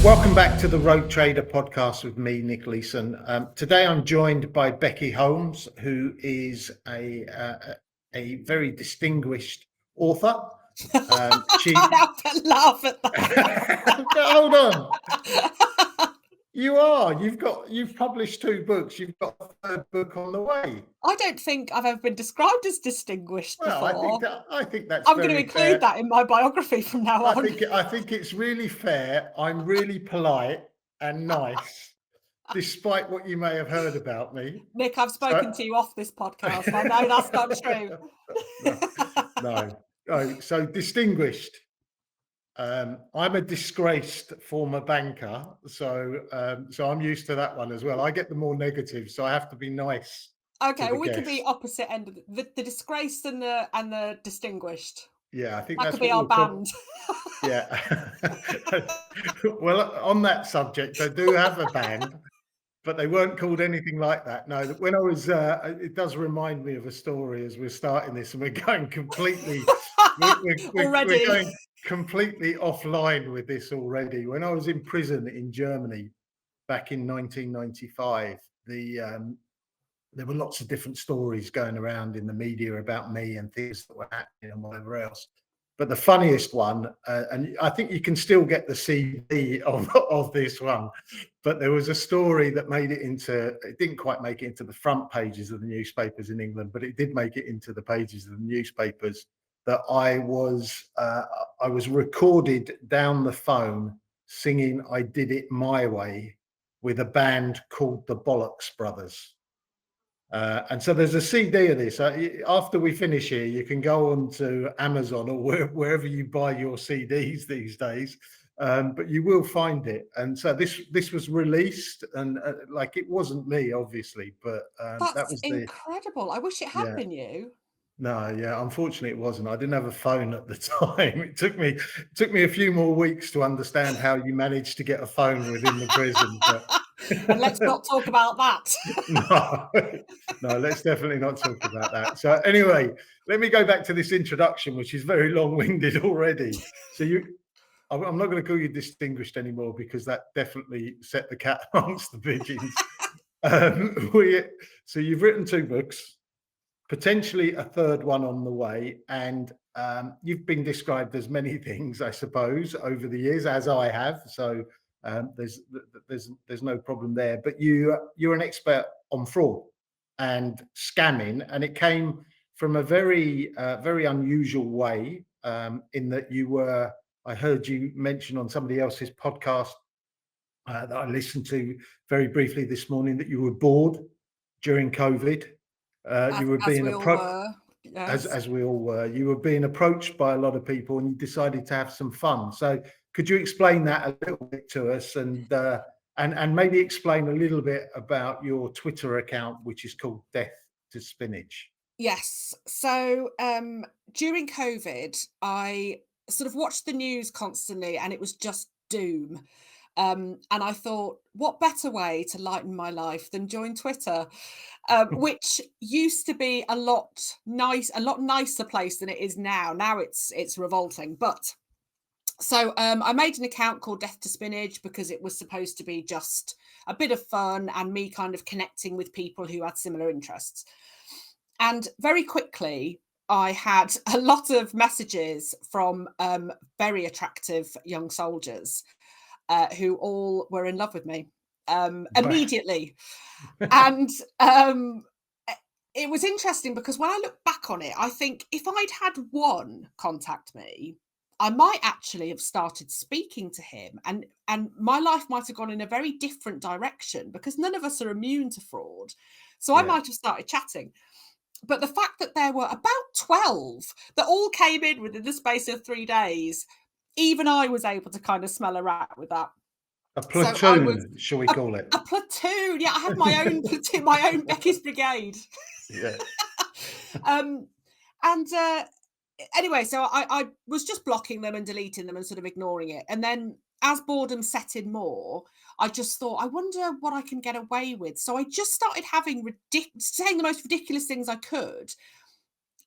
Welcome back to the Rogue Trader podcast with me, Nick Leeson. Today I'm joined by Becky Holmes, who is a very distinguished author. I have to laugh at that. Hold on. You've published 2 books. You've got a 3rd book on the way. I don't think I've ever been described as distinguished before. I think that's. I'm going to include that in my biography from now on. I think it's really fair. I'm really polite and nice, despite what you may have heard about me. Nick, I've spoken to you off this podcast. I know that's not true. No. So distinguished. I'm a disgraced former banker, so I'm used to that one as well. I get the more negative, so I have to be nice. Okay, well, we could be opposite end of the disgraced and the distinguished. Yeah, I think that that's could be our band. Yeah. Well, on that subject, I do have a band, but they weren't called anything like that. No, when I was, it does remind me of a story as we're starting this, and we're going completely, we're going completely offline with this already. When I was in prison in Germany back in 1995, there were lots of different stories going around in the media about me and things that were happening and whatever else. But the funniest one, and I think you can still get the CD of this one, but there was a story that it didn't quite make it into the front pages of the newspapers in England, but it did make it into the pages of the newspapers, that I was recorded down the phone singing "I Did It My Way" with a band called the Bollocks Brothers. And so there's a CD of this. After we finish here, you can go on to Amazon or wherever you buy your CDs these days, but you will find it. And so this was released, and like, it wasn't me, obviously, but that was incredible. I wish it had been you. No, yeah, unfortunately it wasn't. I didn't have a phone at the time. It took me a few more weeks to understand how you managed to get a phone within the prison. But and let's not talk about that. No, let's definitely not talk about that. So anyway, let me go back to this introduction, which is very long-winded already. So I'm not going to call you distinguished anymore, because that definitely set the cat amongst the pigeons. So you've written 2 books, potentially a 3rd one on the way, and you've been described as many things, I suppose, over the years, as I have. So there's no problem there. But you're an expert on fraud and scamming, and it came from a very unusual way, in that I heard you mention on somebody else's podcast that I listened to very briefly this morning, that you were bored during COVID. You were being approached, as we all were. You were being approached by a lot of people, and you decided to have some fun. So could you explain that a little bit to us, and maybe explain a little bit about your Twitter account, which is called Death to Spinach? Yes. So during COVID, I sort of watched the news constantly, and it was just doom. And I thought, what better way to lighten my life than join Twitter, which used to be a lot nicer place than it is now. Now it's revolting. But so I made an account called Death to Spinach, because it was supposed to be just a bit of fun and me kind of connecting with people who had similar interests. And very quickly, I had a lot of messages from very attractive young soldiers who all were in love with me immediately. And it was interesting, because when I look back on it, I think if I'd had one contact me, I might actually have started speaking to him, and my life might have gone in a very different direction, because none of us are immune to fraud. So I might have started chatting. But the fact that there were about 12 that all came in within the space of 3 days, even I was able to kind of smell a rat with that. A platoon, shall we call it? A platoon, yeah. I had my own platoon, my own Becky's Brigade. Yeah. Anyway, so I was just blocking them and deleting them and sort of ignoring it. And then as boredom set in more, I just thought, I wonder what I can get away with. So I just started saying the most ridiculous things I could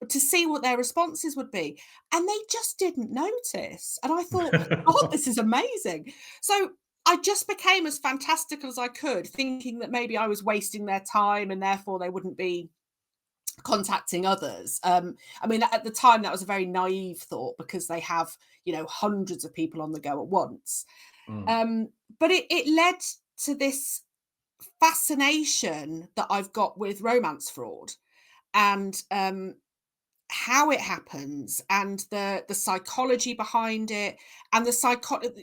to see what their responses would be. And they just didn't notice. And I thought, God, this is amazing. So I just became as fantastical as I could, thinking that maybe I was wasting their time and therefore they wouldn't be contacting others. I mean, at the time, that was a very naive thought because they have, hundreds of people on the go at once. Mm. But it led to this fascination that I've got with romance fraud and how it happens and the psychology behind it and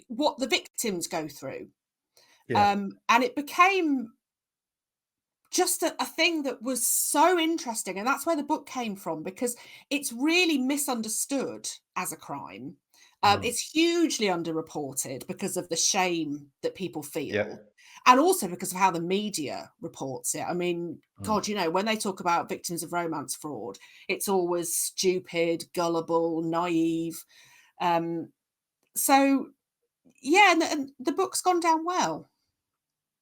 what the victims go through. Yeah. And it became just a thing that was so interesting, and that's where the book came from because it's really misunderstood as a crime. Mm. It's hugely underreported because of the shame that people Yeah. feel, and also because of how the media reports it. I mean, Mm. God, when they talk about victims of romance fraud, it's always stupid, gullible, naive. Um, so, yeah, and the book's gone down well.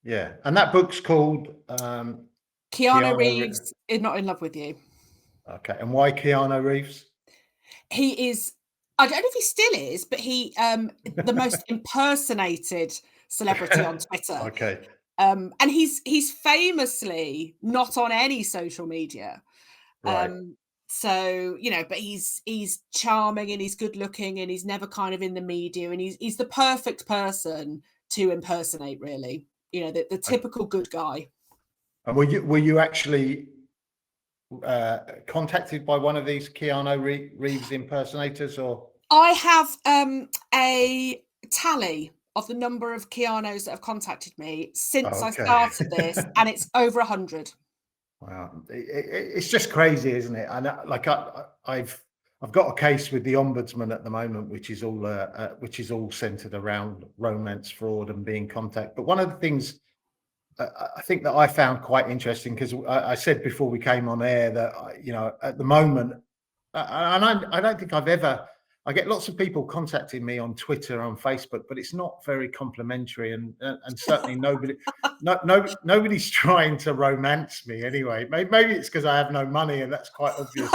Yeah. And that book's called Keanu Keanu. Reeves is not in love with you. Okay. And why Keanu Reeves? He is, I don't know if he still is, but the most impersonated celebrity on Twitter. Okay. And he's famously not on any social media. Right. So, but he's charming and he's good looking and he's never kind of in the media and he's the perfect person to impersonate, really. The O- typical good guy. And were you actually contacted by one of these Keanu Reeves impersonators, or? I have a tally of the number of Keanos that have contacted me since Oh, I okay. started this, and it's over 100. Wow, it's just crazy, isn't it? And I've got a case with the ombudsman at the moment, which is all centered around romance fraud and being contact. But one of the things I think that I found quite interesting, because I said before we came on air that at the moment, and I don't think I get lots of people contacting me on Twitter, on Facebook, but it's not very complimentary, and certainly nobody's trying to romance me anyway. Maybe it's because I have no money, and that's quite obvious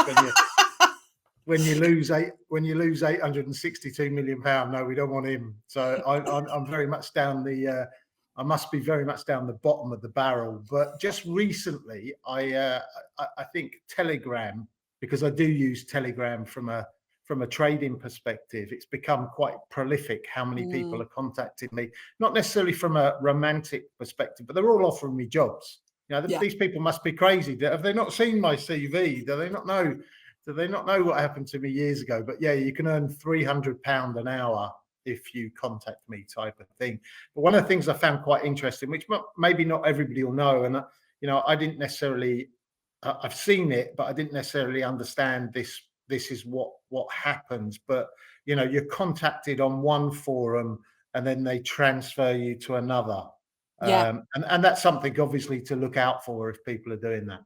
when you lose 862 million pound. No, we don't want him. So I'm very much down the. I must be very much down the bottom of the barrel. But just recently, I think Telegram, because I do use Telegram from a trading perspective, it's become quite prolific how many people Mm, are contacting me, not necessarily from a romantic perspective, but they're all offering me jobs. yeah, These people must be crazy. Have they not seen my CV? Do they not know what happened to me years ago? But yeah, you can earn £300 an hour if you contact me, type of thing. But one of the things I found quite interesting, which maybe not everybody will know, and I didn't necessarily, I've seen it, but I didn't necessarily understand this. This is what happens. But you're contacted on one forum, and then they transfer you to another, yeah. and that's something obviously to look out for if people are doing that.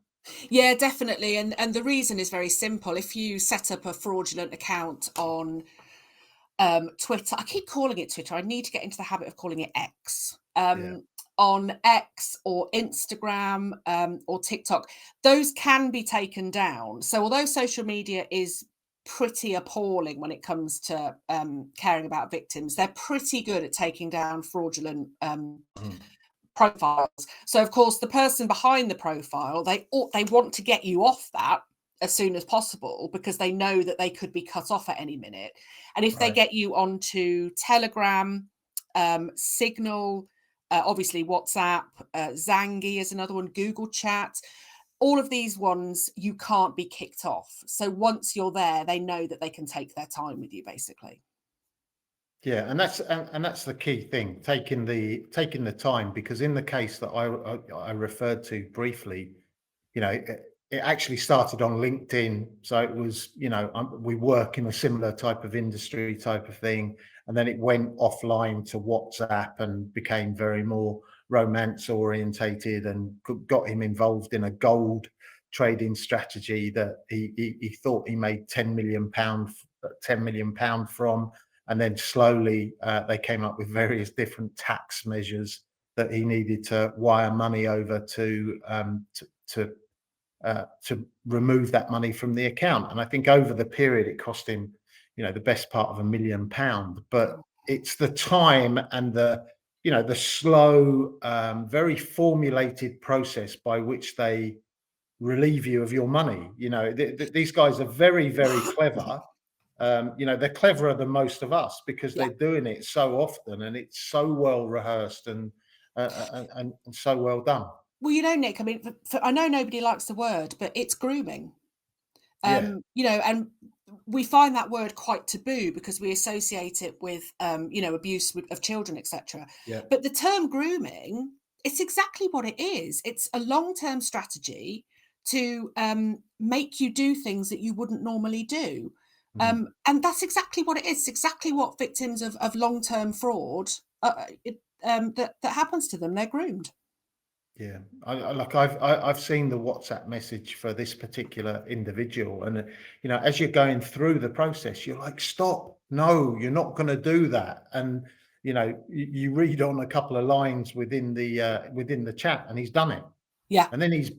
Yeah, definitely. And the reason is very simple. If you set up a fraudulent account on Twitter, I keep calling it Twitter. I need to get into the habit of calling it X. Yeah. On X or Instagram or TikTok, those can be taken down. So although social media is pretty appalling when it comes to caring about victims, they're pretty good at taking down fraudulent Mhm. profiles. So of course, the person behind the profile, they want to get you off that as soon as possible because they know that they could be cut off at any minute. And if they Right. get you onto Telegram, Signal, obviously WhatsApp, Zangi is another one, Google Chat. All of these ones you can't be kicked off. So once you're there, they know that they can take their time with you, basically. Yeah, and that's the key thing, taking the time, because in the case that I referred to briefly, it actually started on LinkedIn. So it was, we work in a similar type of industry, type of thing, and then it went offline to WhatsApp and became very more romance orientated, and got him involved in a gold trading strategy that he thought he made £10 million from. And then slowly they came up with various different tax measures that he needed to wire money over to remove that money from the account. And I think over the period it cost him, the best part of £1 million. But Oh, it's the time and the slow, very formulated process by which they relieve you of your money. These guys are very, very clever. They're cleverer than most of us because Yeah. they're doing it so often and it's so well rehearsed and and so well done. Well, Nick, I mean, I know nobody likes the word, but it's grooming. Yeah, And we find that word quite taboo because we associate it with, abuse of children, etc. yeah, But the term grooming, it's exactly what it is. It's a long-term strategy to make you do things that you wouldn't normally do. mhm, And that's exactly what it is. It's exactly what victims of long-term fraud, that happens to them. They're groomed. yeah. I've seen the WhatsApp message for this particular individual, and as you're going through the process, you're like, stop, no, you're not going to do that, and you read on a couple of lines within the chat, and he's done it. Yeah. And then he's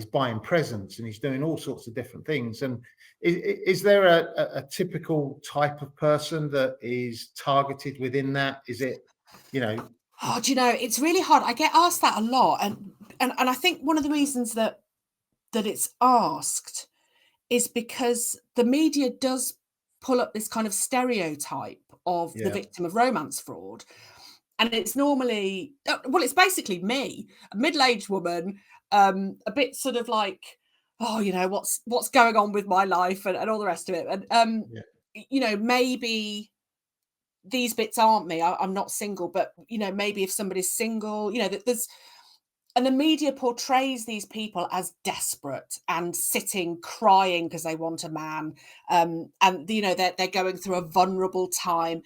buying presents and he's doing all sorts of different things. And is there a typical type of person that is targeted within that? Is it, you know, Oh, do you know, it's really hard. I get asked that a lot, and I think one of the reasons that it's asked is because the media does pull up this kind of stereotype of the yeah, victim of romance fraud, and it's normally well, it's basically me, a middle-aged woman, a bit sort of like, oh, what's going on with my life and all the rest of it, and yeah, maybe these bits aren't me. I'm not single, but maybe if somebody's single, there's and the media portrays these people as desperate and sitting crying because they want a man, and they're going through a vulnerable time.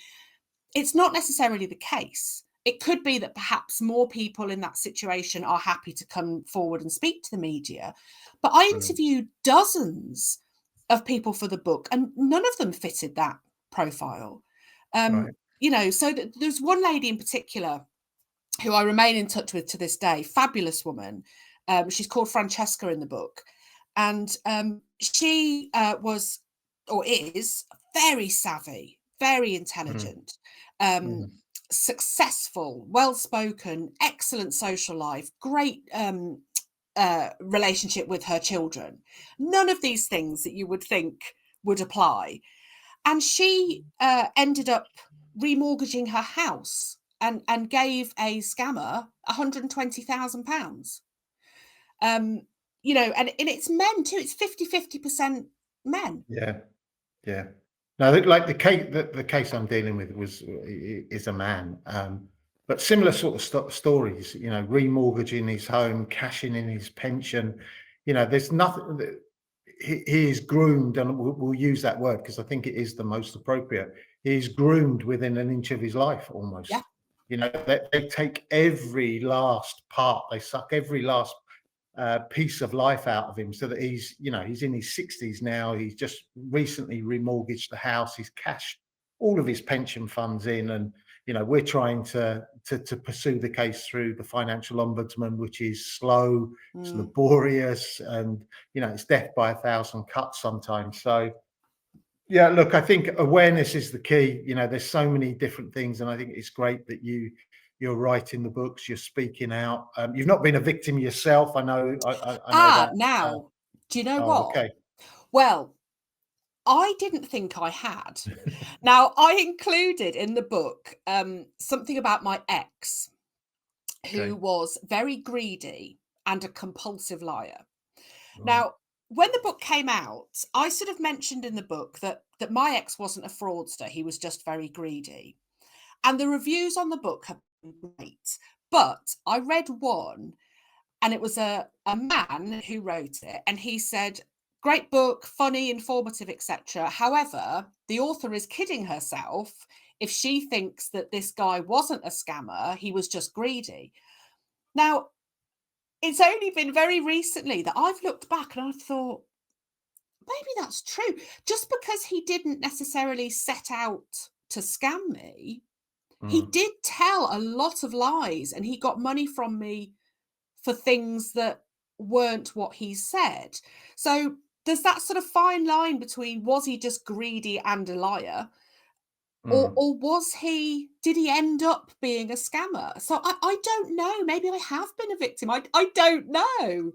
It's not necessarily the case. It could be that perhaps more people in that situation are happy to come forward and speak to the media. But I brilliant. interviewed dozens of people for the book, and none of them fitted that profile. Right. So there's one lady in particular who I remain in touch with to this day, fabulous woman. She's called Francesca in the book. And she was or is very savvy, very Mhm, intelligent, um, mhm. successful, well spoken, excellent social life, great relationship with her children. None of these things that you would think would apply. And she ended up remortgaging her house and gave a scammer £120,000. Um, and it's men too. It's 50-50% men. Yeah, yeah. No, like the case I'm dealing with is a man, but similar sort of stories. Remortgaging his home, cashing in his pension. There's nothing. He is groomed, and we'll use that word because I think it is the most appropriate. He's groomed within an inch of his life Yeah. almost. They take every last part, they suck every last piece of life out of him, so that he's in his 60s now. He's just recently remortgaged the house. He's cashed all of his pension funds in, and we're trying to pursue the case through the financial ombudsman, which is slow, it's Mm. laborious, and it's death by a thousand cuts sometimes. So yeah, look, I think awareness is the key. There's so many different things, and I think it's great that you're writing the books, you're speaking out. You've not been a victim yourself. I know. I know that. Uh, Now, do you know oh, what? okay. Well, I didn't think I had. Now, I included in the book something about my ex, who Okay. was very greedy and a compulsive liar. Right. Now, when the book came out, I sort of mentioned in the book that my ex wasn't a fraudster, he was just very greedy. And the reviews on the book have been great. But I read one, and it was a man who wrote it, and he said, great book, funny, informative, etc. However, the author is kidding herself if she thinks that this guy wasn't a scammer, he was just greedy. Now, it's only been very recently that I've looked back and I've thought, maybe that's true. Just because he didn't necessarily set out to scam me, he Mm. did tell a lot of lies and he got money from me for things that weren't what he said. So there's that sort of fine line between, was he just greedy and a liar? Mm. Or did he end up being a scammer? So I don't know. Maybe I have been a victim. I don't know.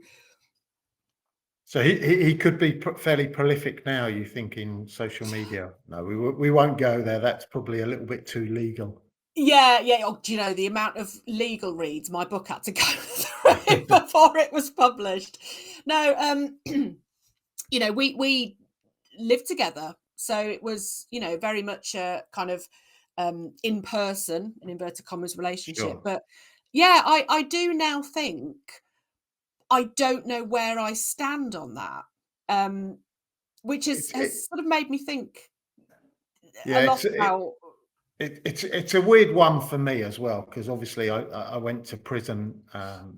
So he could be fairly prolific now, you think, in social media? No, we won't go there. That's probably a little bit too legal. Yeah, yeah. Oh, do you know the amount of legal reads my book had to go through before it was published? No, we lived together, so it was, very much a kind of in person, in inverted commas, relationship. Sure. But yeah, I do now think I don't know where I stand on that, um, which It's has sort of made me think a yeah, lot about. it's a weird one for me as well, because obviously I went to prison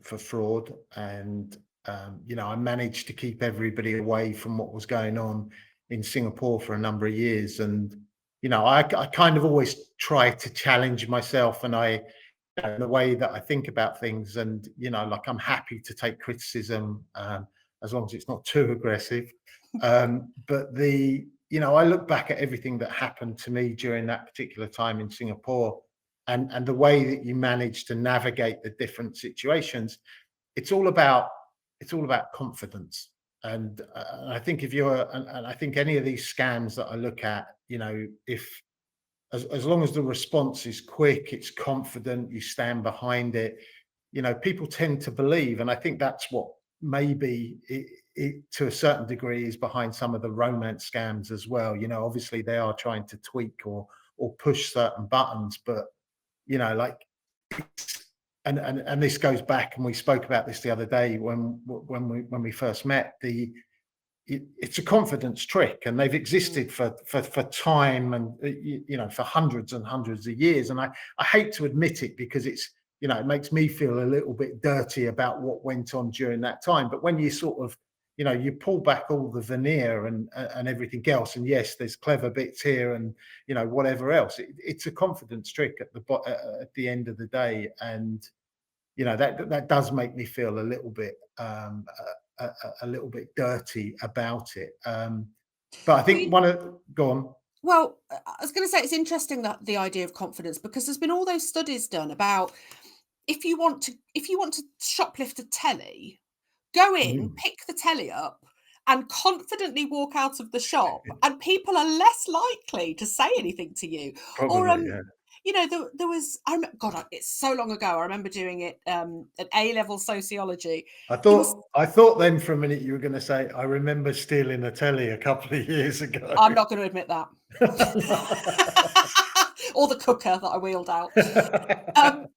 for fraud, and I managed to keep everybody away from what was going on in Singapore for a number of years, and I kind of always try to challenge myself, and the way that I think about things, and like, I'm happy to take criticism, as long as it's not too aggressive. But I look back at everything that happened to me during that particular time in Singapore, and the way that you manage to navigate the different situations. It's all about confidence. And I think if you're, and I think any of these scams that I look at, if as long as the response is quick, it's confident, you stand behind it, people tend to believe. And I think that's what maybe it to a certain degree is behind some of the romance scams as well. Obviously they are trying to tweak or push certain buttons, but like, and this goes back, and we spoke about this the other day when we first met. It's a confidence trick, and they've Mm. existed for time, and for hundreds and hundreds of years. And I hate to admit it, because it makes me feel a little bit dirty about what went on during that time. But when you sort of you pull back all the veneer and everything else, and yes, there's clever bits here, and whatever else, it's a confidence trick at the end of the day. And that does make me feel a little bit a little bit dirty about it. But I Well, think one of go on. I was going to say it's interesting that the idea of confidence, because there's been all those studies done about if you want to shoplift a telly, go in, Mm, pick the telly up, and confidently walk out of the shop, and people are less likely to say anything to you. Or, probably, yeah. there was, God, it's so long ago. I remember doing it at A-level sociology. There was, I thought then for a minute you were going to say, I remember stealing a telly a couple of years ago. I'm not going to admit that. Or the cooker that I wheeled out. Um,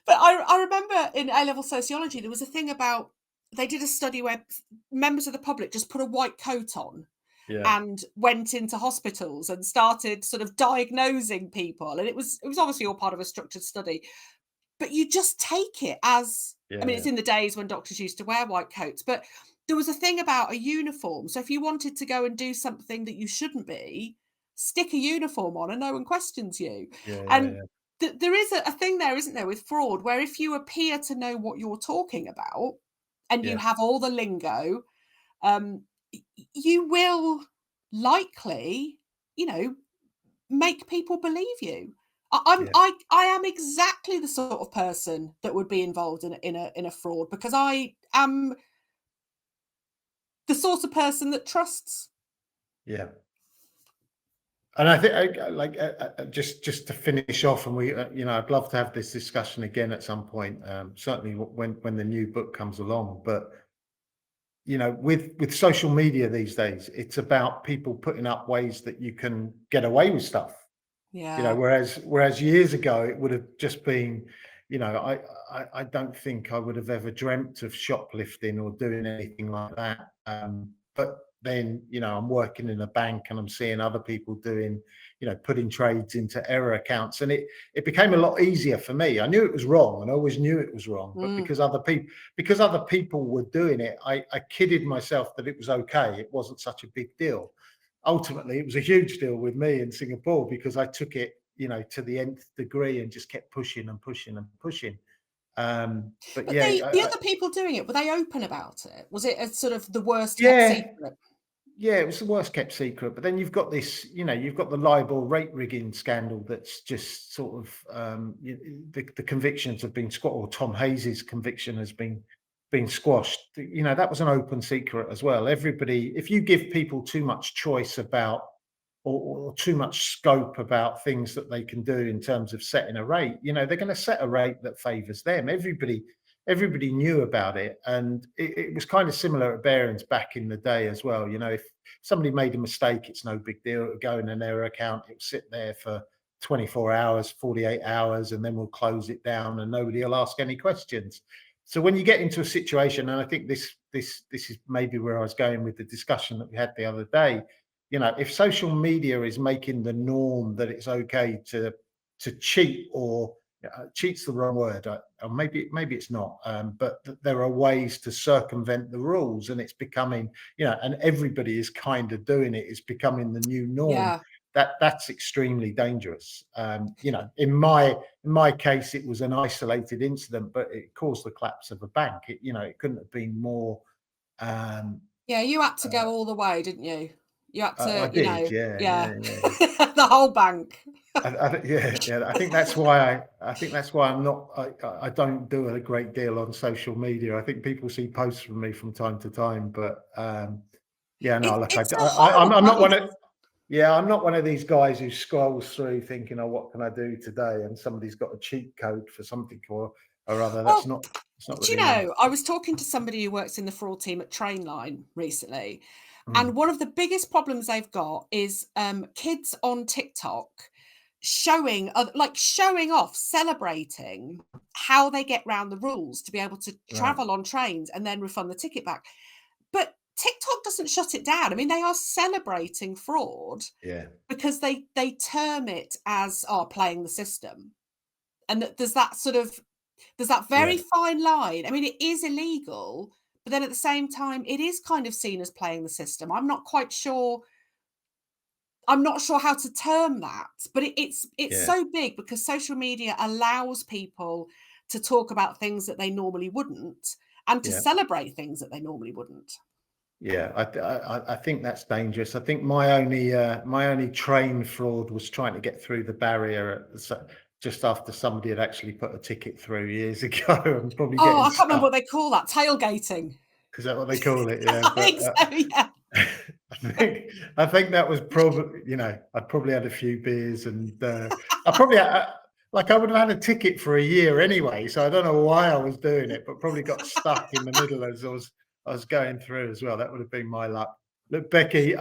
But I remember in A-level sociology, there was a thing about they did a study where members of the public just put a white coat on Yeah, and went into hospitals and started sort of diagnosing people. And it was obviously all part of a structured study. But you just take it as, I yeah, mean, yeah, it's in the days when doctors used to wear white coats, but there was a thing about a uniform. So if you wanted to go and do something that you shouldn't be, stick a uniform on and no one questions you. yeah, yeah, And yeah, there is a thing there, isn't there, with fraud, where if you appear to know what you're talking about and you yeah, have all the lingo, um, you will likely, you know, make people believe you. yeah, I am exactly the sort of person that would be involved in a fraud, because I am the sort of person that trusts. yeah. And I think, just to finish off, and I'd love to have this discussion again at some point. Certainly when the new book comes along. But with social media these days, it's about people putting up ways that you can get away with stuff. Yeah. Whereas years ago it would have just been, I don't think I would have ever dreamt of shoplifting or doing anything like that. But then, I'm working in a bank, and I'm seeing other people doing, putting trades into error accounts, and it became a lot easier for me. I knew it was wrong, and I always knew it was wrong, but Mm. because other people were doing it, I kidded myself that it was okay. It wasn't such a big deal. Ultimately, it was a huge deal with me in Singapore, because I took it, to the nth degree, and just kept pushing and pushing and pushing. But But yeah, the other people doing it, were they open about it? Was it a sort of the worst kept yeah, secret? yeah, it was the worst kept secret. But then you've got this, you've got the libel rate rigging scandal that's just sort of the convictions have been squashed, or Tom Hayes's conviction has been squashed. That was an open secret as well. Everybody, if you give people too much choice about or too much scope about things that they can do in terms of setting a rate, they're going to set a rate that favors them. Everybody knew about it, and it was kind of similar at Barings back in the day as well. If somebody made a mistake, it's no big deal. It would go in an error account. It would sit there for 24 hours, 48 hours, and then we'll close it down, and nobody will ask any questions. So when you get into a situation, and I think this is maybe where I was going with the discussion that we had the other day, if social media is making the norm that it's okay to cheat, or cheat's the wrong word, or maybe it's not, but there are ways to circumvent the rules, and it's becoming, and everybody is kind of doing it. It's becoming the new norm. Yeah. That's extremely dangerous. In my case, it was an isolated incident, but it caused the collapse of a bank. It couldn't have been more. Yeah, you had to go all the way, didn't you? You had I to, did, yeah, yeah. yeah, yeah. The whole bank. Yeah. I think that's why I'm not. I don't do a great deal on social media. I think people see posts from me from time to time, but yeah, no. Look, It's a I'm not horrible one of. Yeah, I'm not one of these guys who scrolls through thinking, "Oh, what can I do today?" And somebody's got a cheat code for something or other. That's Well, not. It's not do you really me. know, I was talking to somebody who works in the fraud team at Trainline recently, and Mm, one of the biggest problems they've got is kids on TikTok showing off, celebrating how they get round the rules to be able to right. travel on trains and then refund the ticket back. But TikTok doesn't shut it down. I mean, they are celebrating fraud Yeah. because they term it as, "Oh, playing the system." And there's that very Yeah. fine line. I mean, it is illegal, but then at the same time, it is kind of seen as playing the system. I'm not sure how to term that, but it's Yeah. so big because social media allows people to talk about things that they normally wouldn't, and to Yeah. celebrate things that they normally wouldn't. Yeah, I think that's dangerous. I think my only train fraud was trying to get through the barrier just after somebody had actually put a ticket through years ago, and probably Oh, getting I can't remember stuck. what they call that, tailgating. Is that what they call it? Yeah, I but think so, yeah. I think that was probably, I'd probably had a few beers, and I probably like I would have had a ticket for a year anyway, so I don't know why I was doing it, but probably got stuck in the middle as I was going through as well. That would have been my luck. Look, Becky,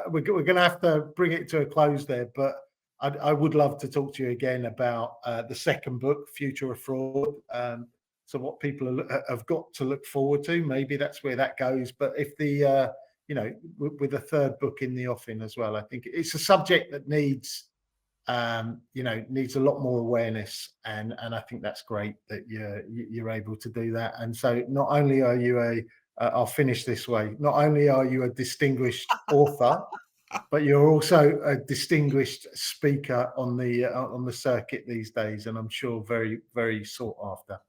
we're going to have to bring it to a close there, but I would love to talk to you again about the second book, Future of Fraud. So what people have got to look forward to, maybe that's where that goes. But if with a third book in the offing as well, I think it's a subject that needs needs a lot more awareness, and I think that's great that you're able to do that. And so not only are you I'll finish this way, not only are you a distinguished author, but you're also a distinguished speaker on the circuit these days, and I'm sure very, very sought after.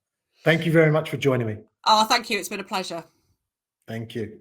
Thank you very much for joining me. Oh, thank you. It's been a pleasure. Thank you.